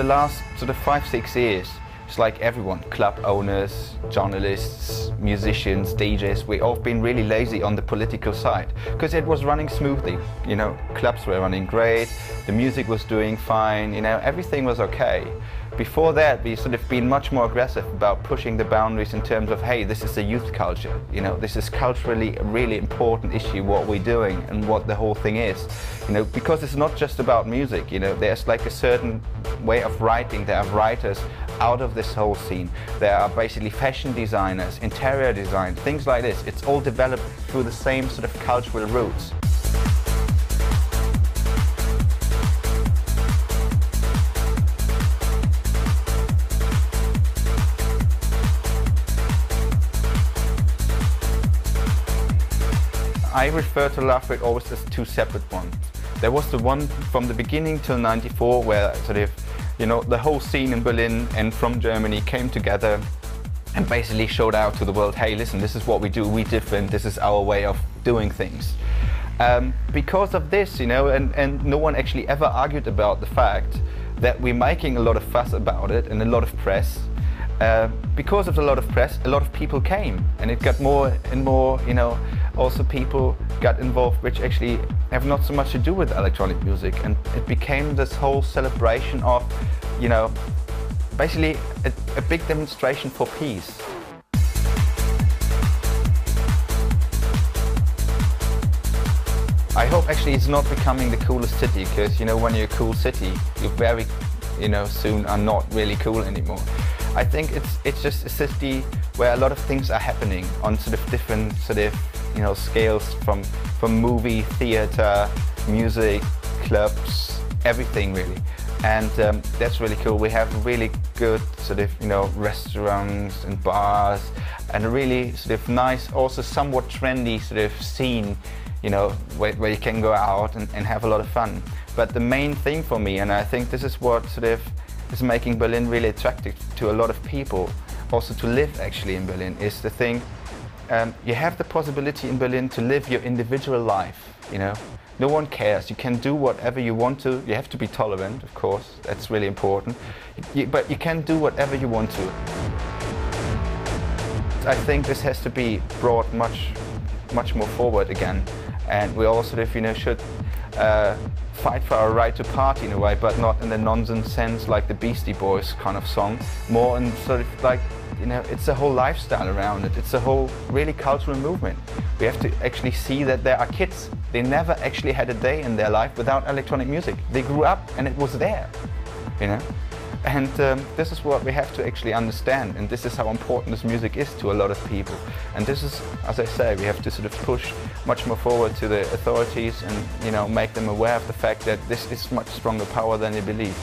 the last sort of 5-6 years, it's like everyone, club owners, journalists, musicians, DJs, we all been really lazy on the political side because it was running smoothly. You know, clubs were running great, the music was doing fine, you know, everything was okay. Before that, we sort of been much more aggressive about pushing the boundaries in terms of, hey, this is a youth culture. You know, this is culturally a really important issue, what we're doing and what the whole thing is. You know, because it's not just about music, you know, there's like a certain way of writing. There are writers out of this whole scene. There are basically fashion designers, interior design, things like this. It's all developed through the same sort of cultural roots. I refer to Love always as two separate ones. There was the one from the beginning till '94 where sort of, you know, the whole scene in Berlin and from Germany came together and basically showed out to the world, hey, listen, this is what we do, we're different, this is our way of doing things. Because of this, you know, and no one actually ever argued about the fact that we're making a lot of fuss about it and a lot of press. Because of a lot of press, a lot of people came, and it got more and more, you know, also people got involved which actually have not so much to do with electronic music, and it became this whole celebration of, you know, basically a big demonstration for peace. I hope actually it's not becoming the coolest city, because, you know, when you're a cool city, you very, you know, soon are not really cool anymore. I think it's just a city where a lot of things are happening on sort of different sort of, you know, scales from movie, theater, music, clubs, everything really. And that's really cool. We have really good sort of, you know, restaurants and bars, and a really sort of nice, also somewhat trendy sort of scene, you know, where you can go out and have a lot of fun. But the main thing for me, and I think this is what sort of is making Berlin really attractive to a lot of people, also to live actually in Berlin, is the thing, you have the possibility in Berlin to live your individual life, you know. No one cares, you can do whatever you want to. You have to be tolerant, of course, that's really important, but you can do whatever you want to. I think this has to be brought much more forward again, and we all sort of, you know, should fight for our right to party in a way, but not in the nonsense sense like the Beastie Boys kind of song, more in sort of like, you know, it's a whole lifestyle around it. It's a whole really cultural movement. We have to actually see that there are kids, they never actually had a day in their life without electronic music. They grew up and it was there, you know. And this is what we have to actually understand, and this is how important this music is to a lot of people. And this is, as I say, we have to sort of push much more forward to the authorities and, you know, make them aware of the fact that this is much stronger power than they believe.